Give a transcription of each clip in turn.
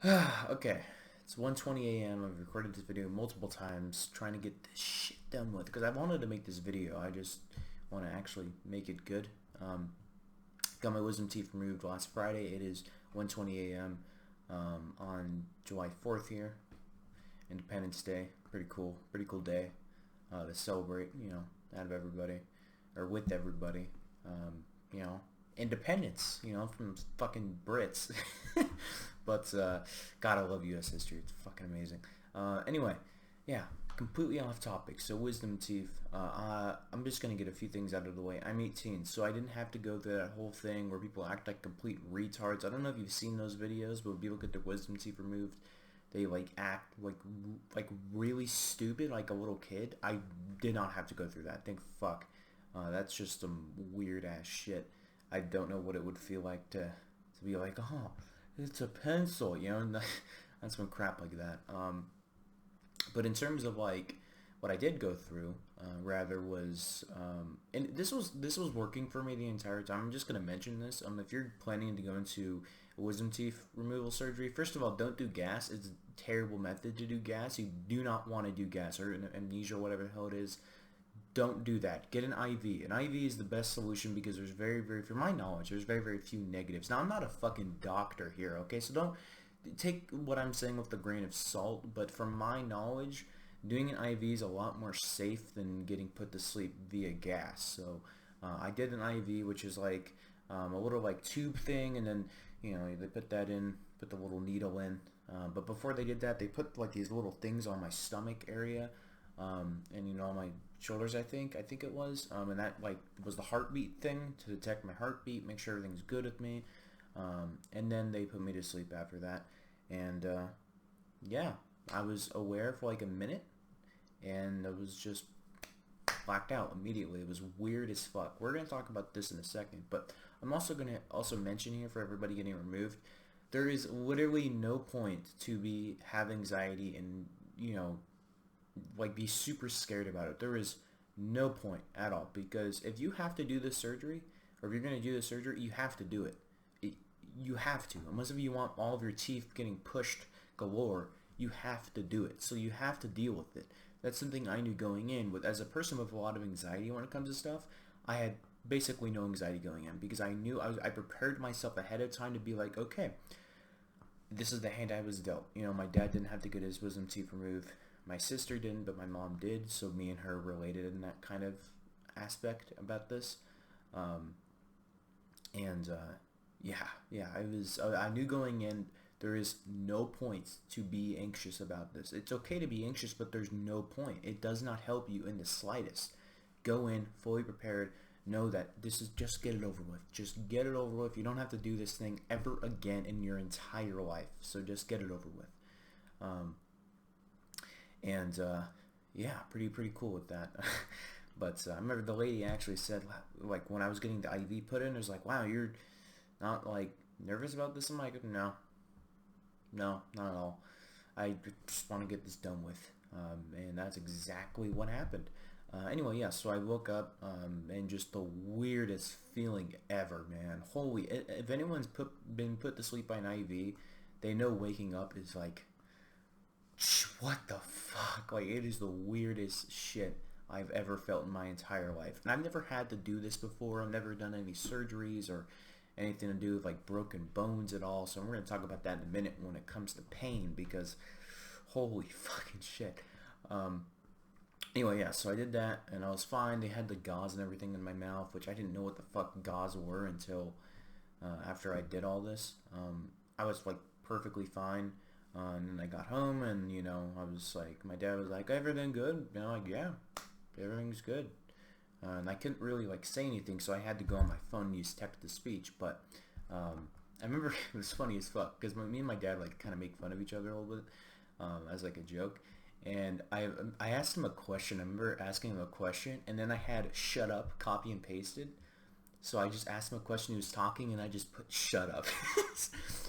Okay, it's 1:20 a.m. I've recorded this video multiple times trying to get this shit done with because I wanted to make this video. I just want to actually make it good. Got my wisdom teeth removed last Friday. It is 1:20 a.m. On July 4th here, Independence Day. Pretty cool day to celebrate, out of everybody or with everybody. Um, you know, independence, from fucking Brits. But God, I love U.S. history. It's fucking amazing. Anyway, yeah, completely off topic. So wisdom teeth. I'm just gonna get a few things out of the way. I'm 18, so I didn't have to go through that whole thing where people act like complete retards. I don't know if you've seen those videos, but when people get their wisdom teeth removed, they like act like really stupid, like a little kid. I did not have to go through that. Thank fuck. That's just some weird ass shit. I don't know what it would feel like to be like, oh, it's a pencil, that's some crap like that. But in terms of like what I did go through, rather was, and this was working for me the entire time. I'm just gonna mention this. If you're planning to go into wisdom teeth removal surgery, first of all, don't do gas. It's a terrible method to do gas. You do not want to do gas or amnesia, or whatever the hell it is. Don't do that. Get an IV. An IV is the best solution because there's from my knowledge, there's very few negatives. Now, I'm not a fucking doctor here, okay? So don't take what I'm saying with a grain of salt, but from my knowledge, doing an IV is a lot more safe than getting put to sleep via gas. So I did an IV, which is like a little like tube thing, and then, they put that in, put the little needle in. But before they did that, they put like these little things on my stomach area, and on my shoulders, I think it was, and that like was the heartbeat thing to detect my heartbeat, make sure everything's good with me, and then they put me to sleep after that, and yeah, I was aware for like a minute, and I was just blacked out immediately. It was weird as fuck. We're gonna talk about this in a second, but I'm also gonna mention here for everybody getting removed, there is literally no point to have anxiety and like be super scared about it. There is no point at all, because if you have to do this surgery, or if you're going to do this surgery, you have to do it. You have to, unless if you want all of your teeth getting pushed galore, you have to do it. So you have to deal with it. That's something I knew going in. With as a person with a lot of anxiety when it comes to stuff, I had basically no anxiety going in, because I knew I prepared myself ahead of time to be like, okay, this is the hand I was dealt. My dad didn't have to get his wisdom teeth removed. My sister didn't, but my mom did, so me and her related in that kind of aspect about this. Um, and yeah, I knew going in there is no point to be anxious about this. It's okay to be anxious, but there's no point. It does not help you in the slightest. Go in fully prepared. Know that this is, just get it over with. Just get it over with. You don't have to do this thing ever again in your entire life. So just get it over with. Um, and yeah, pretty cool with that. But I remember the lady actually said, like, when I was getting the IV put in, it was like, wow, you're not like nervous about this. I'm like, no, not at all. I just want to get this done with. And that's exactly what happened. Anyway, yeah, so I woke up, and just the weirdest feeling ever, man. Holy, if anyone's been put to sleep by an IV, they know waking up is like, what the fuck? Like, it is the weirdest shit I've ever felt in my entire life. And I've never had to do this before. I've never done any surgeries or anything to do with like broken bones at all. So we're going to talk about that in a minute when it comes to pain, because holy fucking shit. Anyway, yeah, so I did that and I was fine. They had the gauze and everything in my mouth, which I didn't know what the fuck gauze were until after I did all this. I was like perfectly fine. And then I got home, and I was like, my dad was like, everything good? And I'm like, yeah, everything's good. And I couldn't really like say anything, so I had to go on my phone and use text to speech. But I remember it was funny as fuck, because me and my dad like kind of make fun of each other a little bit, as like a joke. And I asked him a question. I remember asking him a question, and then I had shut up copy and pasted. So I just asked him a question. He was talking, and I just put "shut up."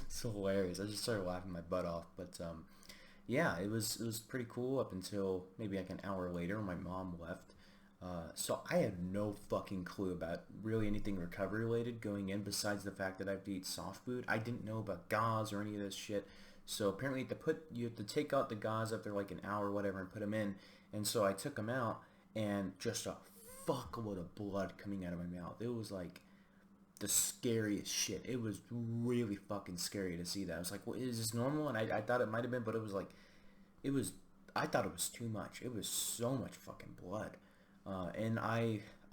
It's hilarious. I just started laughing my butt off. But yeah, it was pretty cool up until maybe like an hour later when my mom left. So I had no fucking clue about really anything recovery related going in besides the fact that I have to eat soft food. I didn't know about gauze or any of this shit. So apparently you have to take out the gauze after like an hour or whatever and put them in. And so I took them out and just a fuckload of blood coming out of my mouth. It was like the scariest shit. It was really fucking scary to see that. I was like, well, is this normal? And I thought it might have been, but it was like, it was, I thought it was too much. It was so much fucking blood.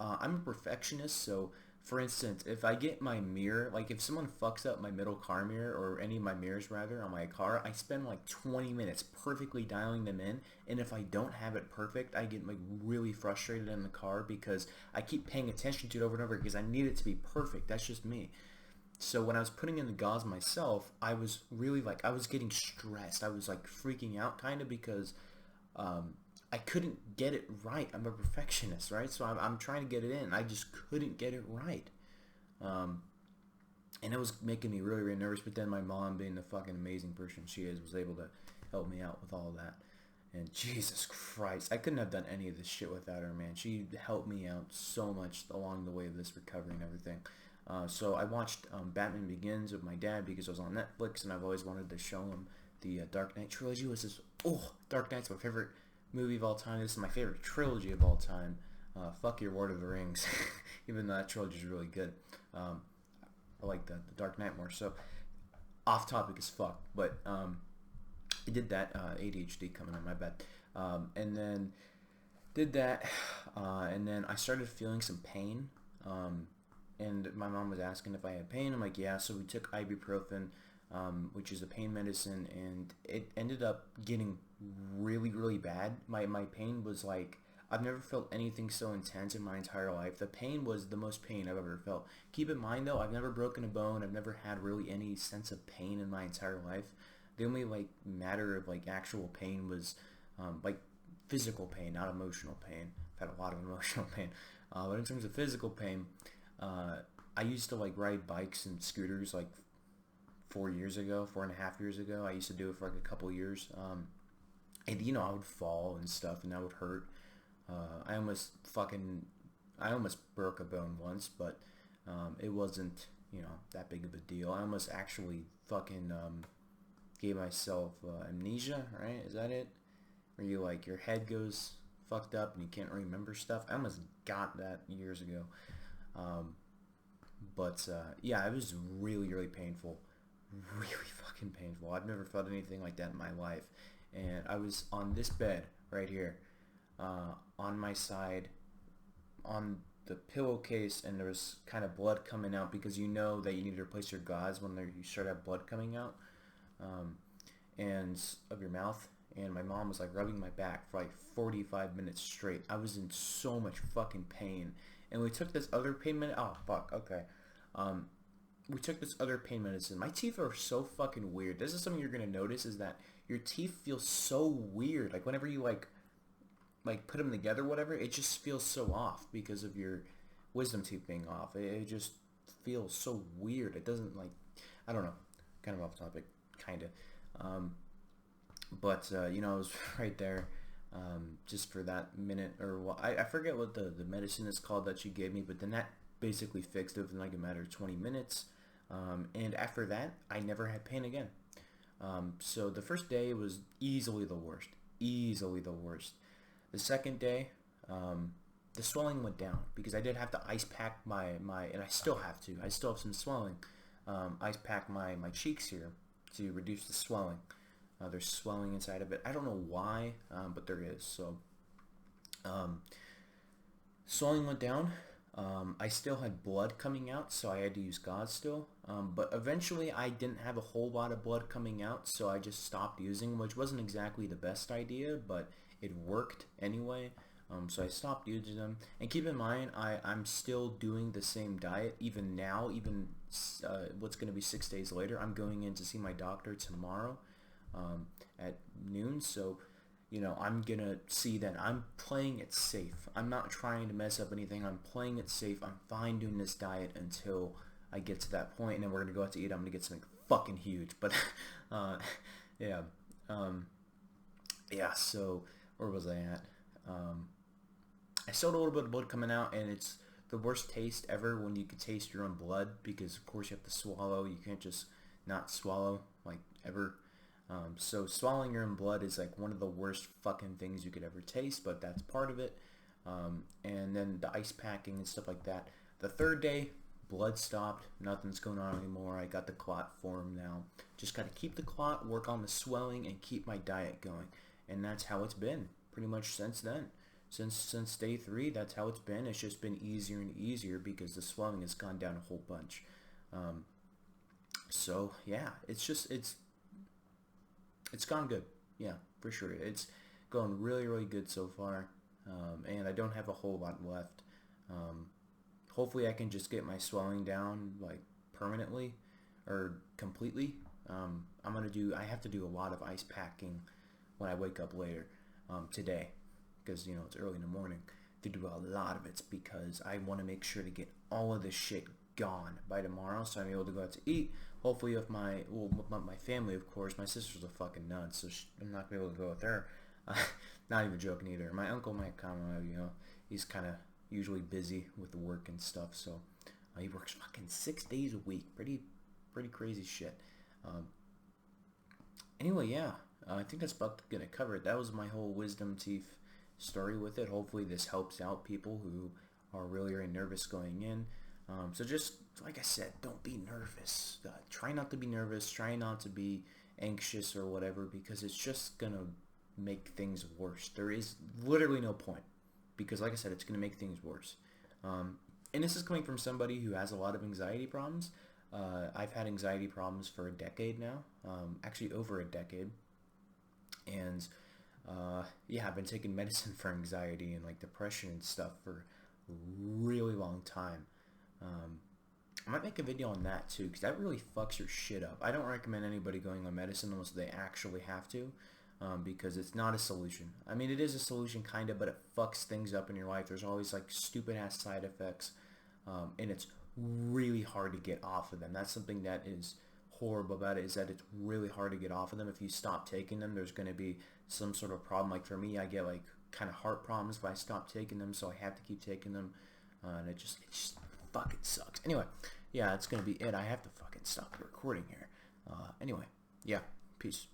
I'm a perfectionist, so for instance, if I get my mirror, like if someone fucks up my middle car mirror, or any of my mirrors rather, on my car, I spend like 20 minutes perfectly dialing them in, and if I don't have it perfect, I get like really frustrated in the car because I keep paying attention to it over and over because I need it to be perfect. That's just me. So when I was putting in the gauze myself, I was really like, I was getting stressed. I was like freaking out kind of because um, I couldn't get it right. I'm a perfectionist, right? So I'm trying to get it in. I just couldn't get it right. Um, and it was making me really, really nervous. But then my mom, being the fucking amazing person she is, was able to help me out with all of that. And Jesus Christ, I couldn't have done any of this shit without her, man. She helped me out so much along the way of this recovery and everything. So I watched Batman Begins with my dad because it was on Netflix, and I've always wanted to show him the Dark Knight trilogy. Was this? Oh, Dark Knight's my favorite movie of all time. This is my favorite trilogy of all time. Fuck your Lord of the Rings, even though that trilogy is really good. Um, I like the Dark Knight more. So off topic as fuck, but I did that. ADHD coming on, my bad. And then did that, and then I started feeling some pain. And my mom was asking if I had pain. I'm like, yeah. So we took ibuprofen, which is a pain medicine, and it ended up getting really, really bad. My pain was like, I've never felt anything so intense in my entire life. The pain was the most pain I've ever felt. Keep in mind though, I've never broken a bone. I've never had really any sense of pain in my entire life. The only like matter of like actual pain was like physical pain, not emotional pain. I've had a lot of emotional pain. But in terms of physical pain, uh, I used to like ride bikes and scooters like 4 years ago, 4.5 years ago. I used to do it for like a couple years. And you know, I would fall and stuff and that would hurt. I almost fucking, I almost broke a bone once, but it wasn't, you know, that big of a deal. I almost actually fucking gave myself amnesia, right? Is that it? Where you like, your head goes fucked up and you can't remember stuff. I almost got that years ago. Um, but yeah, it was really, really painful. Really fucking painful. I've never felt anything like that in my life. And I was on this bed right here, on my side, on the pillowcase, and there was kind of blood coming out because you know that you need to replace your gauze when you start to have blood coming out, um, and of your mouth. And my mom was like rubbing my back for like 45 minutes straight. I was in so much fucking pain. And we took this other pain medicine. Oh fuck. Okay. Um, we took this other pain medicine. My teeth are so fucking weird. This is something you're gonna notice is that your teeth feel so weird. Like whenever you like put them together, whatever, it just feels so off because of your wisdom teeth being off. It just feels so weird. It doesn't like, I don't know, kind of off topic, kind of. Um, but you know, I was right there, just for that minute or what. I forget what the medicine is called that she gave me, but then that basically fixed it within like a matter of 20 minutes. And after that, I never had pain again. So the first day was easily the worst. Easily the worst. The second day, the swelling went down because I did have to ice pack and I still have to. I still have some swelling. Ice pack my cheeks here to reduce the swelling. There's swelling inside of it. I don't know why, but there is. So, swelling went down. I still had blood coming out, so I had to use gauze still. But eventually I didn't have a whole lot of blood coming out, so I just stopped using, which wasn't exactly the best idea, but it worked anyway. So I stopped using them. And keep in mind, I'm still doing the same diet, even now, even what's going to be 6 days later. I'm going in to see my doctor tomorrow at noon, so you know, I'm gonna see that I'm playing it safe. I'm not trying to mess up anything. I'm playing it safe. I'm fine doing this diet until I get to that point, and then we're gonna go out to eat. I'm gonna get something fucking huge. But yeah, yeah. So where was I at? I still had a little bit of blood coming out, and it's the worst taste ever when you can taste your own blood, because of course you have to swallow. You can't just not swallow, like, ever. So swallowing your own blood is like one of the worst fucking things you could ever taste, but that's part of it. And then the ice packing and stuff like that. The third day, blood stopped. Nothing's going on anymore. I got the clot form now. Just got to keep the clot, work on the swelling, and keep my diet going. And that's how it's been pretty much since then. Since day 3, that's how it's been. It's just been easier and easier because the swelling has gone down a whole bunch. So yeah, it's gone good. Yeah, for sure. It's going really, really good so far. And I don't have a whole lot left. Hopefully I can just get my swelling down, like, permanently or completely. I have to do a lot of ice packing when I wake up later today, because, you know, it's early in the morning, to do a lot of it, because I want to make sure to get all of this shit gone by tomorrow, so I'm able to go out to eat. Hopefully with my family, of course. My sister's a fucking nut, so I'm not going to be able to go with her. Not even joking either. My uncle might come, you know, he's kind of usually busy with the work and stuff, so he works fucking 6 days a week. Pretty crazy shit. Anyway, yeah, I think that's about gonna cover it. That was my whole wisdom teeth story with it. Hopefully this helps out people who are really, really nervous going in. So just, like I said, don't be nervous. Try not to be nervous. Try not to be anxious or whatever, because it's just gonna make things worse. There is literally no point, because, like I said, it's gonna make things worse. And this is coming from somebody who has a lot of anxiety problems. I've had anxiety problems for a decade now, actually over a decade. And yeah, I've been taking medicine for anxiety and, like, depression and stuff for a really long time. I might make a video on that too, because that really fucks your shit up. I don't recommend anybody going on medicine unless they actually have to, because it's not a solution. I mean, it is a solution kind of, but it fucks things up in your life. There's always, like, stupid ass side effects, and it's really hard to get off of them. That's something that is horrible about it, is that it's really hard to get off of them. If you stop taking them, there's going to be some sort of problem. Like, for me, I get, like, kind of heart problems if I stop taking them, so I have to keep taking them, and it just fucking sucks. Anyway, yeah, that's going to be it. I have to fucking stop the recording here. Anyway, yeah, peace.